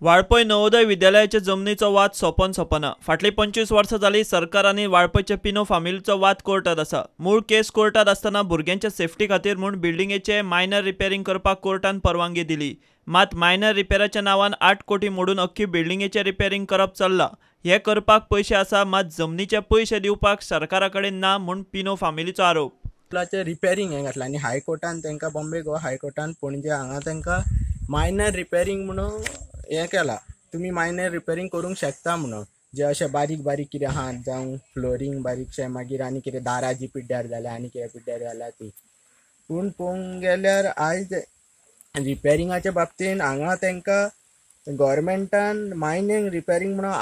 वाळपय नवोदय विद्यालयाच्या जमनीचो वाद सोंपोन सोंपना। फाटली 25 वर्सां जाली सरकार आनी वाळपयच्या पिनो फामिलीचो वाद कोर्टात आसा। मूळ केस कोर्टात आसतना भुरग्यांच्या सेफ्टी खातीर म्हूण बिल्डिंगेचे मायनर रिपेरिंग करपाक कोर्टान परवानगी दिली। मात मायनर रिपेराच्या नांवान 8 कोटी मोडून अख्खी बिल्डिंगेचे रिपेरिंग करप चल्लां। हे करपाक पयशे आसा मात जमनीचे पयशे दिवपाक सरकारा कडेन ना म्हूण पिनो फामिलीचो आरोप। स्कुलाचे रिपेरिंग हे घातला आनी हायकोर्टान तांकां बॉम्बे गोवा हायकोर्टान पणजे हांगा तांकां मायनर रिपेरिंग म्हणून हे केला, तुमी मायनर रिपेरिंग करूंक शकता म्हणून। जे अशें बारीक बारीक कितें आहा जावं फ्लोरींग बारीकशें मागीर आनी कितें दारां जी पिड्ड्यार जाल्या आनी कितें पिड्ड्यार जाल्या ती। पूण पळोवंक गेल्यार आयज रिपेरिंगाच्या बाबतींत हांगा तांकां गव्हर्मेंटान मायनिंग रिपेरिंग म्हणून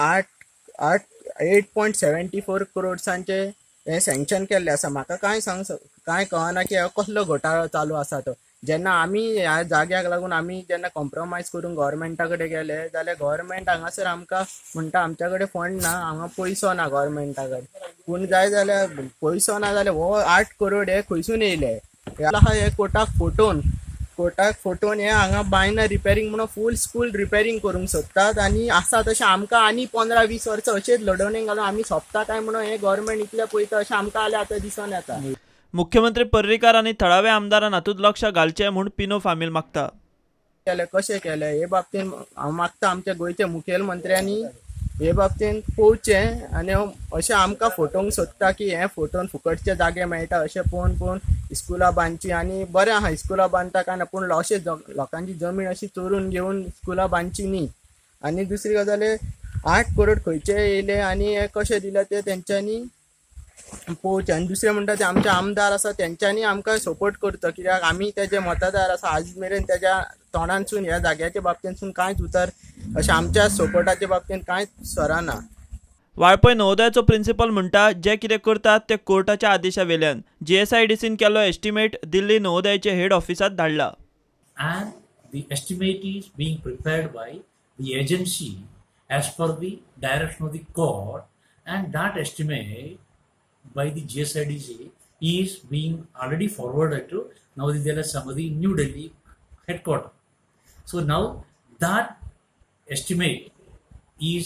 8.74 करोड्सांचे हे सँक्शन केल्ले आसा। म्हाका कांय कळना की हो कसलो घोटाळो चालू आसा तो। जेन्ना आमी ह्या जाग्याक लागून आमी जेन्ना कॉम्प्रोमायज करून गव्हर्मेंटा कडेन गेले जाल्यार गव्हर्मेंट हांगासर आमकां म्हणटा आमच्या कडेन फंड ना, हांगा पयसो ना गव्हर्मेंटा कडेन। पूण जाय जाल्यार पयसो ना जाल्यार हो 8 करोड हे खंयसून येयले? हे कोर्टाक फोटोन हे हांगा मायनर रिपेरिंग म्हणून फूल स्कूल रिपेरिंग करूंक सोदतात आनी आसा तशें आमकां आनी 15-20 वर्सां अशेंच लडोवणेक घालून आमी सोंपता काय म्हणून हे गव्हर्मेंट इतलें पळयता अशें आमकां जाल्यार आतां दिसून येता। मुख्यमंत्री पर्रीकार आनी थळाव्या आमदारान हातूंत लक्ष घालचें म्हूण पिनो फामील मागता। कशें केलें हे बाबतींत हांव मागता आमच्या गोंयच्या मुखेलमंत्र्यांनी हे बाबतींत पळोवचें आनी अशें आमकां फोटोवंक सोदता की हे फोटोन फुकटचे जागे मेळटा अशें पळोवन इस्कुलां बांदची। आनी बरें आहा इस्कुलां बांदता काय ना, पूण अशें लोकांची जमीन अशी चोरून घेवन इस्कुलां बांदची न्ही। आनी दुसरी गजाल 8 करोड खंयचे येयले आनी हे कशें दिले ते तेंच्यांनी पळोवचें। आनी दुसरें म्हणटा ते आमचे आमदार आसा तेंच्यांनी आमकां सपोर्ट करचो, कित्याक आमी तेजे मतदार आसा। आज मेरेन तेज्या तोंडानसून ह्या जाग्याच्या बाबतींतसून कांयच उतर अशें आमच्या सपोर्टाच्या बाबतींत कांयच सराना। वाळपय नवोदयाचो प्रिंसिपल म्हणटा जे कितें करतात ते कोर्टाच्या आदेशा वेल्यान। GSIDCन केल्लो एस्टिमेट दिल्ली नवोदयाचे हेड ऑफिसात धाडला। And the estimate is being prepared by the agency as per the direction of the court, and that estimate by the GSIDC is being already forwarded to Navodaya Vidyalayya Samiti, New Delhi headquarters. So now that estimate is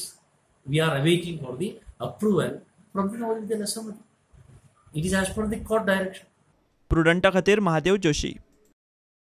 we are awaiting for the approval from the Navodaya Vidyalayya Samiti. It is as per the court direction. प्रुडंटा खातीर महादेव जोशी।